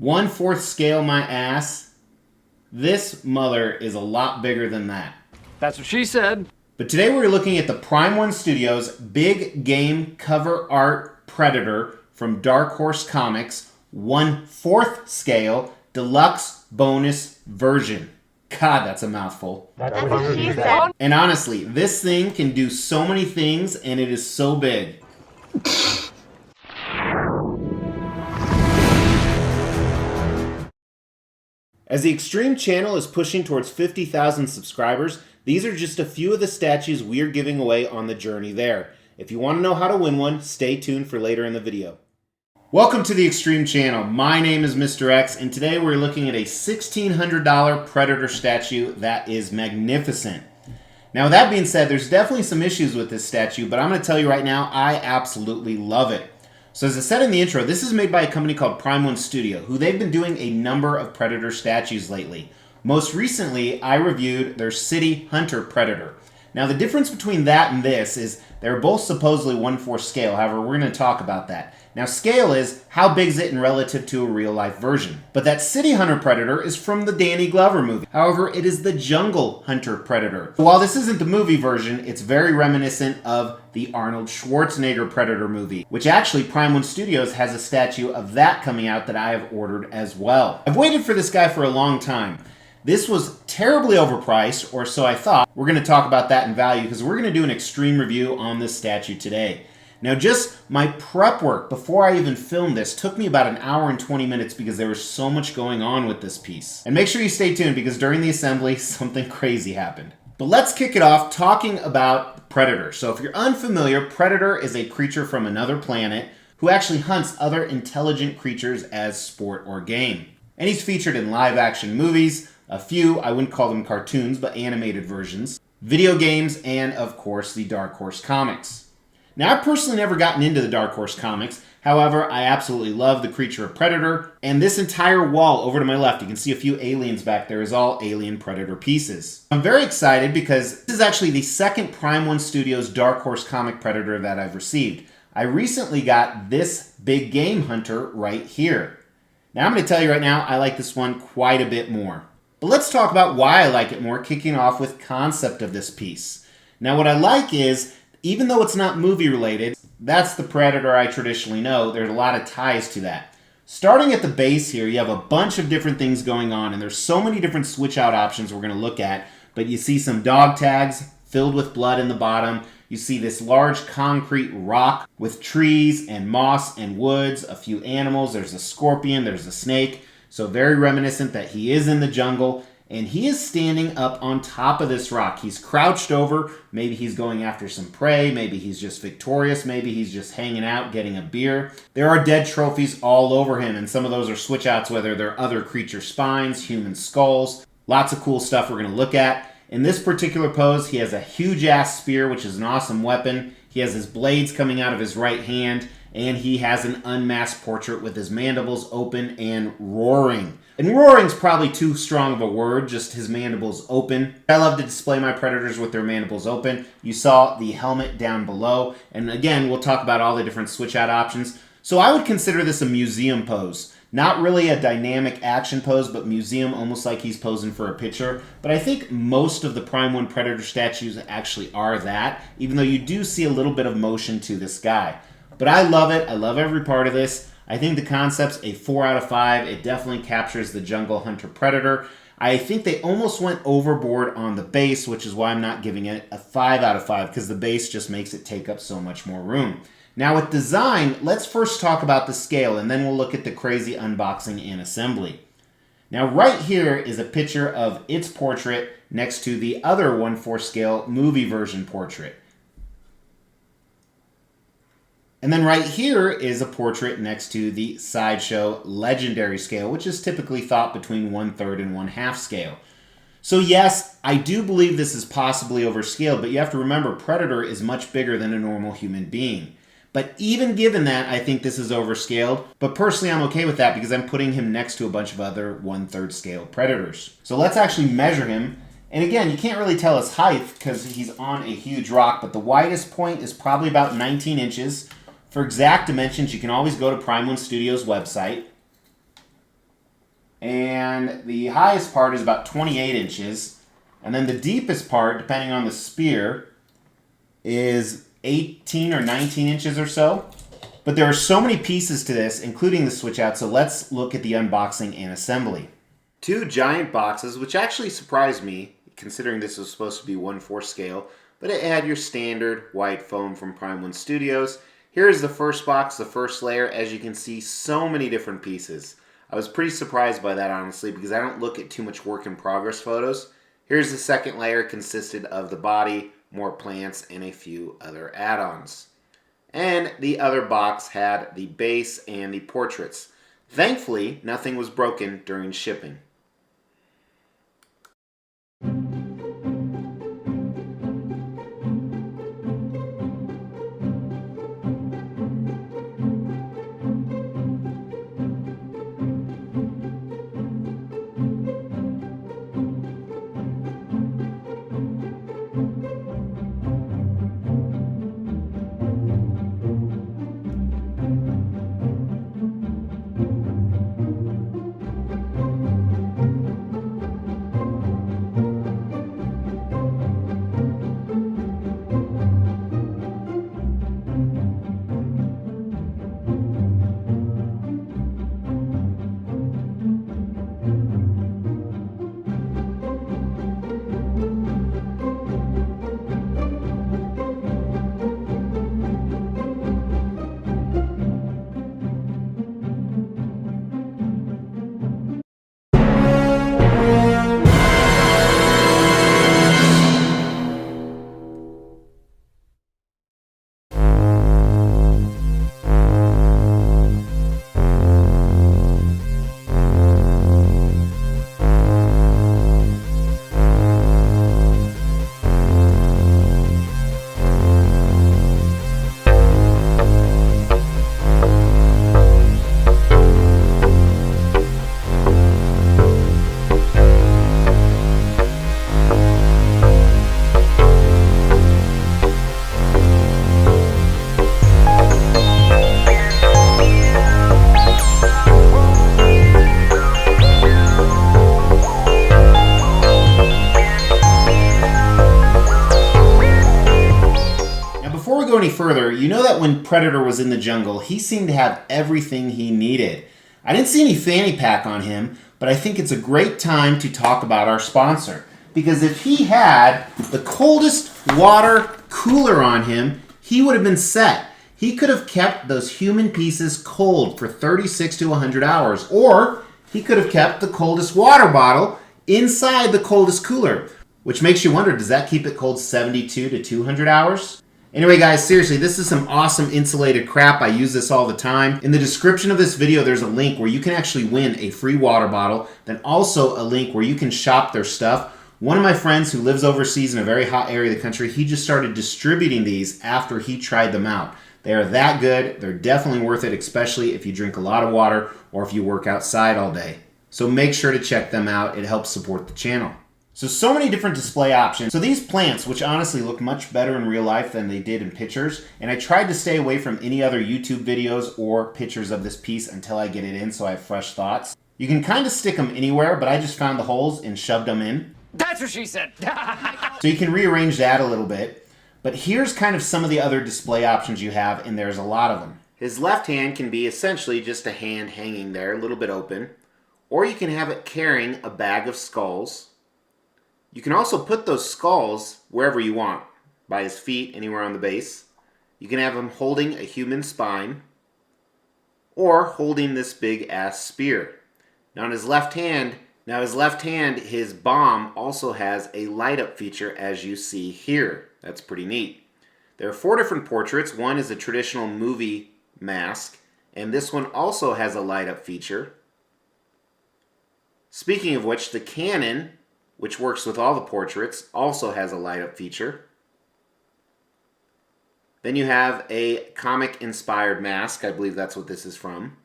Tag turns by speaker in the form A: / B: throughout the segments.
A: 1/4 scale my ass. This mother is a lot bigger than that.
B: That's what she said.
A: But today we're looking at the Prime One Studios big game cover art Predator from Dark Horse Comics 1/4 scale deluxe bonus version. God, that's a mouthful.
C: That's what she said.
A: And honestly, this thing can do so many things and it is so big. As the Extreme channel is pushing towards 50,000 subscribers, these are just a few of the statues we are giving away on the journey there. If you want to know how to win one, stay tuned for later in the video. Welcome to the Extreme channel. My name is Mr. X, and today we're looking at a $1,600 Predator statue that is magnificent. Now, with that being said, there's definitely some issues with this statue, but I'm going to tell you right now, I absolutely love it. So as I said in the intro, this is made by a company called Prime One Studio, who they've been doing a number of Predator statues lately. Most recently, I reviewed their City Hunter Predator. Now, the difference between that and this is they're both supposedly 1/4 scale. However, we're going to talk about that. Now, scale is how big is it in relative to a real-life version. But that City Hunter Predator is from the Danny Glover movie. However, it is the Jungle Hunter Predator. While this isn't the movie version, it's very reminiscent of the Arnold Schwarzenegger Predator movie, which actually Prime One Studios has a statue of that coming out that I have ordered as well. I've waited for this guy for a long time. This was terribly overpriced, or so I thought. We're going to talk about that in value because we're going to do an extreme review on this statue today. Now, just my prep work before I even filmed this took me about an hour and 20 minutes because there was so much going on with this piece. And make sure you stay tuned because during the assembly, something crazy happened. But let's kick it off talking about Predator. So if you're unfamiliar, Predator is a creature from another planet who actually hunts other intelligent creatures as sport or game. And he's featured in live-action movies, a few, I wouldn't call them cartoons, but animated versions, video games, and of course the Dark Horse comics. Now, I've personally never gotten into the Dark Horse comics. However, I absolutely love the creature of Predator. And this entire wall over to my left, you can see a few aliens back there, is all Alien Predator pieces. I'm very excited because this is actually the second Prime One Studios Dark Horse comic Predator that I've received. I recently got this big game hunter right here. Now, I'm going to tell you right now, I like this one quite a bit more. But let's talk about why I like it more, kicking off with concept of this piece. Now, what I like is, even though it's not movie related, that's the Predator I traditionally know. There's a lot of ties to that. Starting at the base here, you have a bunch of different things going on, and there's so many different switch out options we're going to look at. But you see some dog tags filled with blood in the bottom. You see this large concrete rock with trees and moss and woods, a few animals. There's a scorpion, there's a snake. So very reminiscent that he is in the jungle. And he is standing up on top of this rock. He's crouched over. Maybe he's going after some prey. Maybe he's just victorious. Maybe he's just hanging out, getting a beer. There are dead trophies all over him, and some of those are switch outs, whether they're other creature spines, human skulls. Lots of cool stuff we're going to look at. In this particular pose, he has a huge-ass spear, which is an awesome weapon. He has his blades coming out of his right hand, and he has an unmasked portrait with his mandibles open and roaring. And roaring's probably too strong of a word, just his mandibles open. I love to display my Predators with their mandibles open. You saw the helmet down below. And again, we'll talk about all the different switch out options. So I would consider this a museum pose. Not really a dynamic action pose, but museum, almost like he's posing for a picture. But I think most of the Prime One Predator statues actually are that, even though you do see a little bit of motion to this guy. But I love it. I love every part of this. I think the concept's a 4 out of 5. It definitely captures the Jungle Hunter Predator. I think they almost went overboard on the base, which is why I'm not giving it a 5 out of 5, because the base just makes it take up so much more room. Now with design, let's first talk about the scale, and then we'll look at the crazy unboxing and assembly. Now right here is a picture of its portrait next to the other 1/4 scale movie version portrait. And then right here is a portrait next to the Sideshow Legendary scale, which is typically thought between 1/3 and 1/2 scale. So yes, I do believe this is possibly overscaled, but you have to remember Predator is much bigger than a normal human being. But even given that, I think this is overscaled. But personally, I'm okay with that because I'm putting him next to a bunch of other 1/3 scale Predators. So let's actually measure him. And again, you can't really tell his height because he's on a huge rock, but the widest point is probably about 19 inches. For exact dimensions, you can always go to Prime One Studios' website. and the highest part is about 28 inches. And then the deepest part, depending on the spear, is 18 or 19 inches or so. But there are so many pieces to this, including the switch out, so let's look at the unboxing and assembly. Two giant boxes, which actually surprised me, considering this was supposed to be 1/4 scale, but it had your standard white foam from Prime One Studios. Here is the first box, the first layer. As you can see, so many different pieces. I was pretty surprised by that, honestly, because I don't look at too much work in progress photos. Here's the second layer, consisted of the body, more plants, and a few other add-ons. And the other box had the base and the portraits. Thankfully, nothing was broken during shipping. Go any further, you know that when Predator was in the jungle, he seemed to have everything he needed. I didn't see any fanny pack on him, but I think it's a great time to talk about our sponsor. Because if he had the coldest water cooler on him, he would have been set. He could have kept those human pieces cold for 36 to 100 hours, or he could have kept the coldest water bottle inside the coldest cooler, which makes you wonder, does that keep it cold 72 to 200 hours? Anyway, guys, seriously, this is some awesome insulated crap. I use this all the time. In the description of this video, there's a link where you can actually win a free water bottle, then also a link where you can shop their stuff. One of my friends who lives overseas in a very hot area of the country, he just started distributing these after he tried them out. They are that good. They're definitely worth it, especially if you drink a lot of water or if you work outside all day. So make sure to check them out. It helps support the channel. So many different display options. So these plants, which honestly look much better in real life than they did in pictures, and I tried to stay away from any other YouTube videos or pictures of this piece until I get it in so I have fresh thoughts. You can kind of stick them anywhere, but I just found the holes and shoved them in.
B: That's what she said.
A: So you can rearrange that a little bit. But here's kind of some of the other display options you have, and there's a lot of them. His left hand can be essentially just a hand hanging there, a little bit open. Or you can have it carrying a bag of skulls. You can also put those skulls wherever you want, by his feet, anywhere on the base. You can have him holding a human spine, or holding this big ass spear. Now on his left hand, his bomb also has a light up feature, as you see here. That's pretty neat. There are 4 different portraits. One is a traditional movie mask, and this one also has a light up feature. Speaking of which, the Canon, which works with all the portraits, also has a light up feature. Then you have a comic-inspired mask. I believe that's what this is from.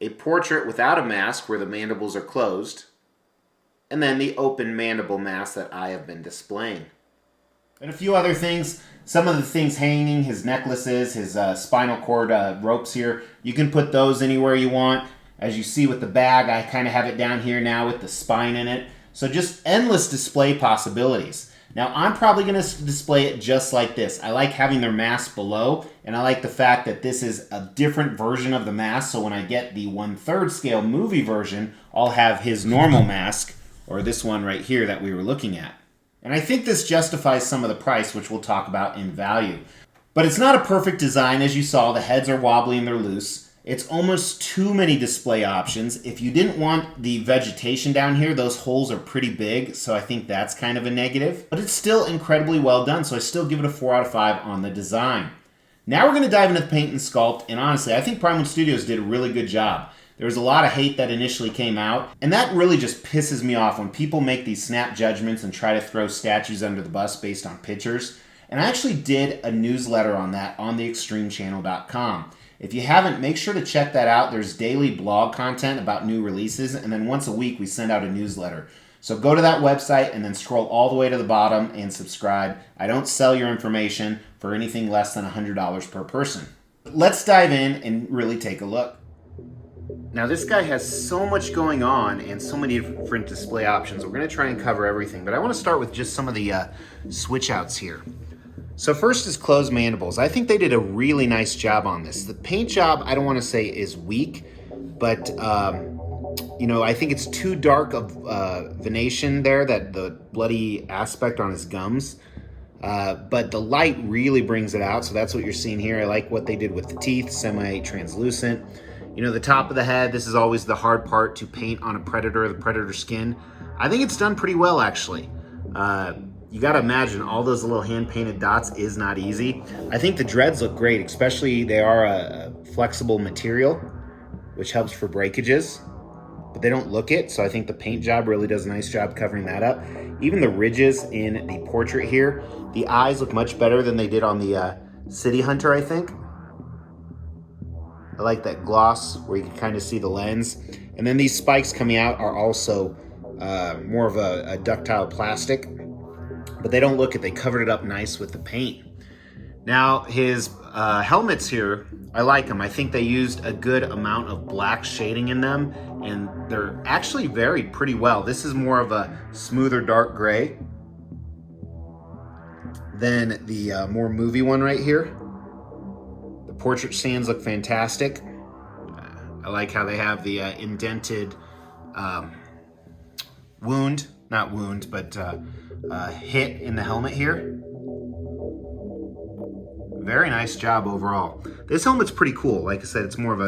A: A portrait without a mask where the mandibles are closed. And then the open mandible mask that I have been displaying. And a few other things. Some of the things hanging, his necklaces, his spinal cord ropes here, you can put those anywhere you want. As you see with the bag, I kind of have it down here now with the spine in it. So just endless display possibilities. Now I'm probably going to display it just like this. I like having their mask below, and I like the fact that this is a different version of the mask. So when I get the 1/3 scale movie version, I'll have his normal mask, or this one right here that we were looking at. And I think this justifies some of the price, which we'll talk about in value. But it's not a perfect design. As you saw, the heads are wobbly and they're loose. It's almost too many display options. If you didn't want the vegetation down here, those holes are pretty big, so I think that's kind of a negative. But it's still incredibly well done, so I still give it a 4 out of 5 on the design. Now we're going to dive into the paint and sculpt, and honestly, I think Pinewood Studios did a really good job. There was a lot of hate that initially came out, and that really just pisses me off when people make these snap judgments and try to throw statues under the bus based on pictures. And I actually did a newsletter on that on theextremechannel.com. If you haven't, make sure to check that out. There's daily blog content about new releases, and then once a week we send out a newsletter. So go to that website and then scroll all the way to the bottom and subscribe. I don't sell your information for anything less than $100 per person. Let's dive in and really take a look. Now this guy has so much going on and so many different display options. We're going to try and cover everything, but I want to start with just some of the switch outs here. So first is closed mandibles. I think they did a really nice job on this. The paint job, I don't want to say is weak, but you know, I think it's too dark of venation there, that the bloody aspect on his gums. But the light really brings it out, so that's what you're seeing here. I like what they did with the teeth, semi-translucent. You know, the top of the head, this is always the hard part to paint on a predator, the predator skin. I think it's done pretty well, actually. You gotta imagine all those little hand-painted dots is not easy. I think the dreads look great, especially they are a flexible material, which helps for breakages, but they don't look it, so I think the paint job really does a nice job covering that up. Even the ridges in the portrait here, the eyes look much better than they did on the City Hunter, I think. I like that gloss where you can kind of see the lens. And then these spikes coming out are also more of a ductile plastic, but they don't look it. They covered it up nice with the paint. Now his helmets here, I like them. I think they used a good amount of black shading in them, and they're actually varied pretty well. This is more of a smoother dark gray than the more movie one right here. The portrait stands look fantastic. I like how they have the indented hit in the helmet here. Very nice job overall. This helmet's pretty cool. Like I said, it's more of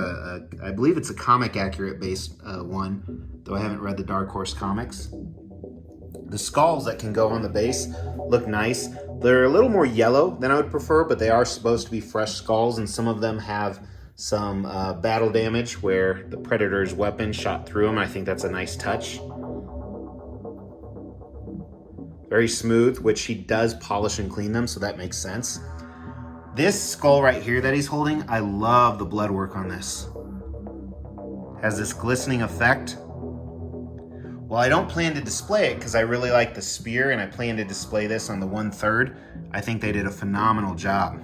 A: I believe it's a comic accurate based one, though I haven't read the Dark Horse comics. The skulls that can go on the base look nice. They're a little more yellow than I would prefer, but they are supposed to be fresh skulls, and some of them have some battle damage where the Predator's weapon shot through them. I think that's a nice touch. Very smooth, which he does polish and clean them, so that makes sense. This skull right here that he's holding, I love the blood work on this. Has this glistening effect. Well, I don't plan to display it because I really like the spear, and I plan to display this on the 1/3. I think they did a phenomenal job.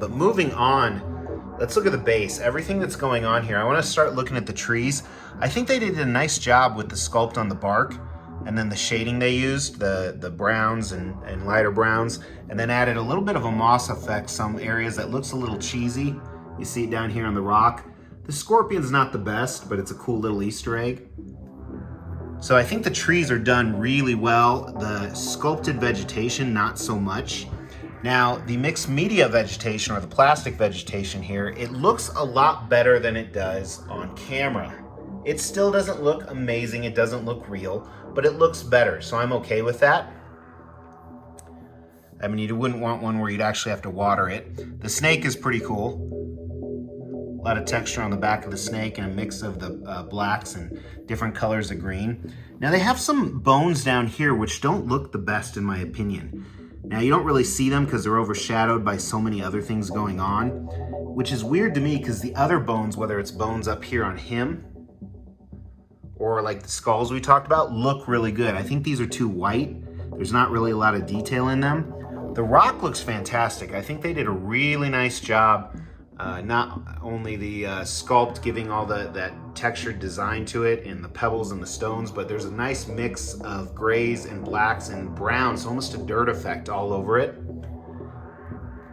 A: But moving on, let's look at the base. Everything that's going on here, I want to start looking at the trees. I think they did a nice job with the sculpt on the bark, and then the shading they used, the browns and lighter browns, and then added a little bit of a moss effect, some areas that looks a little cheesy. You see it down here on the rock. The scorpion's not the best, but it's a cool little Easter egg. So I think the trees are done really well. The sculpted vegetation, not so much. Now, the mixed media vegetation, or the plastic vegetation here, it looks a lot better than it does on camera. It still doesn't look amazing, it doesn't look real, but it looks better, so I'm okay with that. I mean, you wouldn't want one where you'd actually have to water it. The snake is pretty cool. A lot of texture on the back of the snake and a mix of the blacks and different colors of green. Now they have some bones down here which don't look the best in my opinion. Now you don't really see them because they're overshadowed by so many other things going on, which is weird to me because the other bones, whether it's bones up here on him or like the skulls we talked about, look really good. I think these are too white. There's not really a lot of detail in them. The rock looks fantastic. I think they did a really nice job Not only the sculpt giving all that textured design to it and the pebbles and the stones, but there's a nice mix of grays and blacks and browns, almost a dirt effect all over it.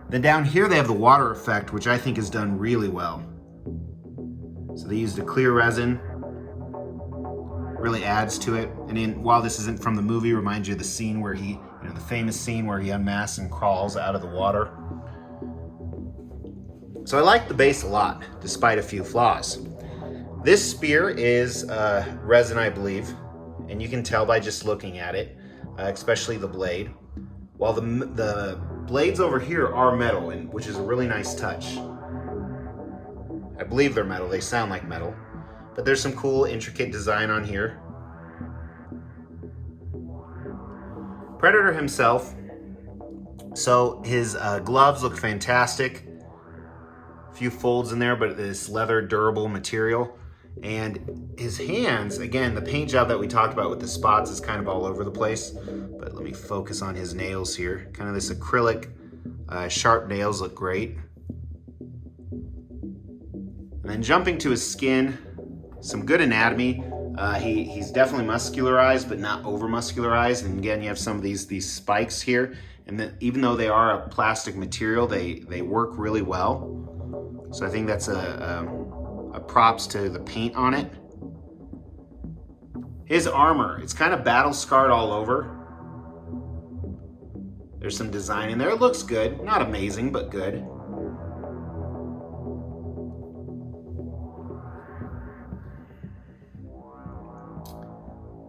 A: Then down here they have the water effect, which I think is done really well. So they used a clear resin, really adds to it. And then, while this isn't from the movie, reminds you of the scene where he, the famous scene where he unmasks and crawls out of the water. So I like the base a lot, despite a few flaws. This spear is resin, I believe, and you can tell by just looking at it, especially the blade. While the blades over here are metal, which is a really nice touch. I believe they're metal, they sound like metal. But there's some cool, intricate design on here. Predator himself, so his gloves look fantastic. A few folds in there, but this leather durable material. And his hands, again, the paint job that we talked about with the spots is kind of all over the place. But let me focus on his nails here. Kind of this acrylic, sharp nails look great. And then jumping to his skin, some good anatomy. He's definitely muscularized, but not over muscularized. And again, you have some of these spikes here. And then, even though they are a plastic material, they work really well. So I think that's a props to the paint on it. His armor, it's kind of battle scarred all over. There's some design in there. It looks good. Not amazing, but good.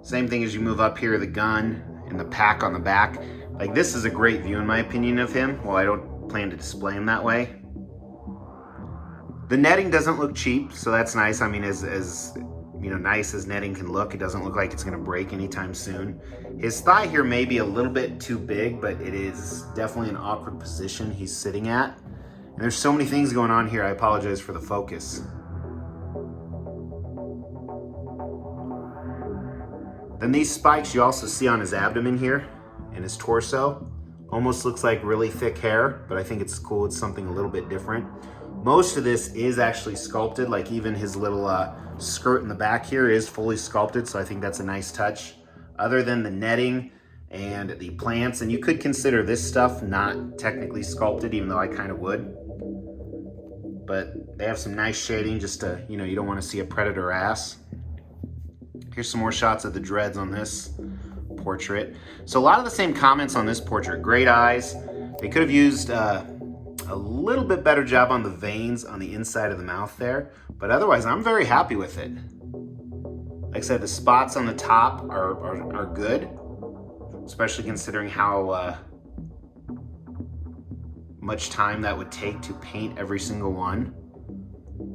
A: Same thing as you move up here, the gun and the pack on the back. Like, this is a great view in my opinion of him. Well, I don't plan to display him that way. The netting doesn't look cheap, so that's nice. I mean, as nice as netting can look, it doesn't look like it's gonna break anytime soon. His thigh here may be a little bit too big, but it is definitely an awkward position he's sitting at. And there's so many things going on here, I apologize for the focus. Then these spikes you also see on his abdomen here and his torso. Almost looks like really thick hair, but I think it's cool. It's something a little bit different. Most of this is actually sculpted, like even his little skirt in the back here is fully sculpted, so I think that's a nice touch. Other than the netting and the plants, and you could consider this stuff not technically sculpted, even though I kind of would. But they have some nice shading just to, you don't want to see a predator ass. Here's some more shots of the dreads on this portrait. So a lot of the same comments on this portrait. Great eyes. They could have used a little bit better job on the veins on the inside of the mouth there, but otherwise I'm very happy with it. Like I said, the spots on the top are good, especially considering how much time that would take to paint every single one.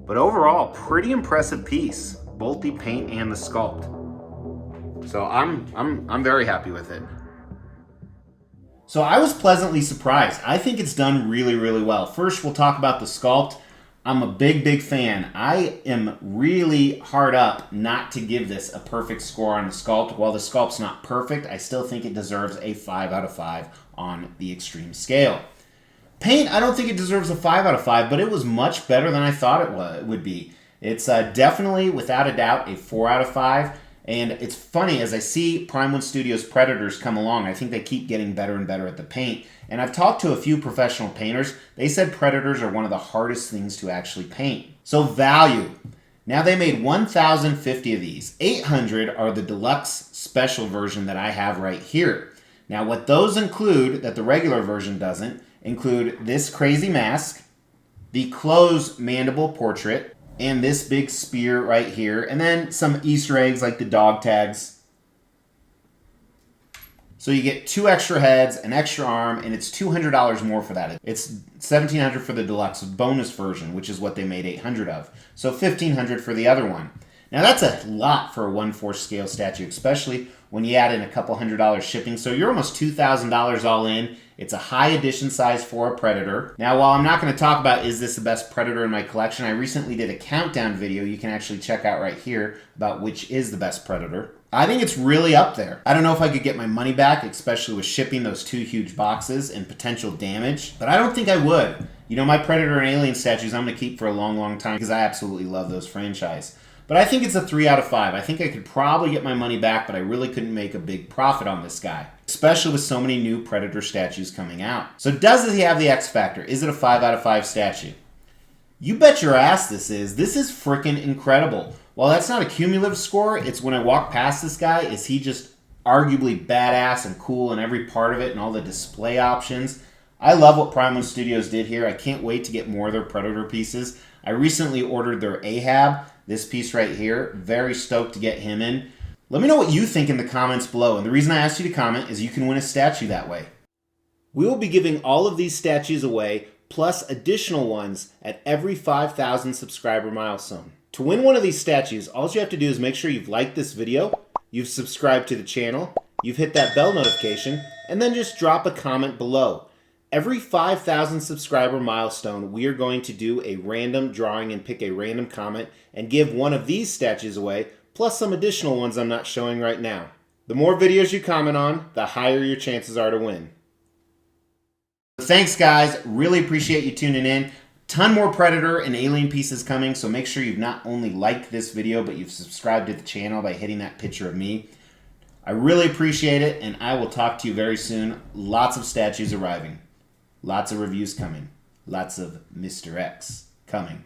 A: But overall, pretty impressive piece, both the paint and the sculpt. So I'm very happy with it. So I was pleasantly surprised. I think it's done really, really well. First, we'll talk about the sculpt. I'm a big fan. I am really hard up not to give this a perfect score on the sculpt. While the sculpt's not perfect, I still think it deserves a 5 out of 5 on the extreme scale. Paint, I don't think it deserves a 5 out of 5, but it was much better than I thought it would be. It's definitely, without a doubt, a 4 out of 5. And it's funny, as I see Prime 1 Studios Predators come along, I think they keep getting better and better at the paint. And I've talked to a few professional painters. They said Predators are one of the hardest things to actually paint. So value. Now they made 1,050 of these. 800 are the deluxe special version that I have right here. Now what those include, that the regular version doesn't, include this crazy mask, the closed mandible portrait, and this big spear right here, and then some Easter eggs like the dog tags. So you get 2 extra heads, an extra arm, and it's $200 more for that. It's $1,700 for the deluxe bonus version, which is what they made 800 of. So $1,500 for the other one. Now that's a lot for a 1/4 scale statue, especially when you add in a couple $100 shipping. So you're almost $2,000 all in, It's a high edition size for a Predator. Now, while I'm not going to talk about is this the best Predator in my collection, I recently did a countdown video you can actually check out right here about which is the best Predator. I think it's really up there. I don't know if I could get my money back, especially with shipping those 2 huge boxes and potential damage, but I don't think I would. You know, my Predator and Alien statues I'm going to keep for a long, long time because I absolutely love those franchise. But I think it's a 3 out of 5. I think I could probably get my money back, but I really couldn't make a big profit on this guy, especially with so many new Predator statues coming out. So does he have the X factor? Is it a 5 out of 5 statue? You bet your ass this is. This is freaking incredible. While that's not a cumulative score, it's when I walk past this guy, is he just arguably badass and cool in every part of it and all the display options. I love what Prime One Studios did here. I can't wait to get more of their Predator pieces. I recently ordered their Ahab, this piece right here. Very stoked to get him in. Let me know what you think in the comments below. And the reason I asked you to comment is you can win a statue that way. We will be giving all of these statues away, plus additional ones at every 5,000 subscriber milestone. To win one of these statues, all you have to do is make sure you've liked this video, you've subscribed to the channel, you've hit that bell notification, and then just drop a comment below. Every 5,000 subscriber milestone, we are going to do a random drawing and pick a random comment and give one of these statues away, plus some additional ones I'm not showing right now. The more videos you comment on, the higher your chances are to win. Thanks guys, really appreciate you tuning in. Ton more Predator and Alien pieces coming, so make sure you've not only liked this video, but you've subscribed to the channel by hitting that picture of me. I really appreciate it, and I will talk to you very soon. Lots of statues arriving. Lots of reviews coming. Lots of Mr. X coming.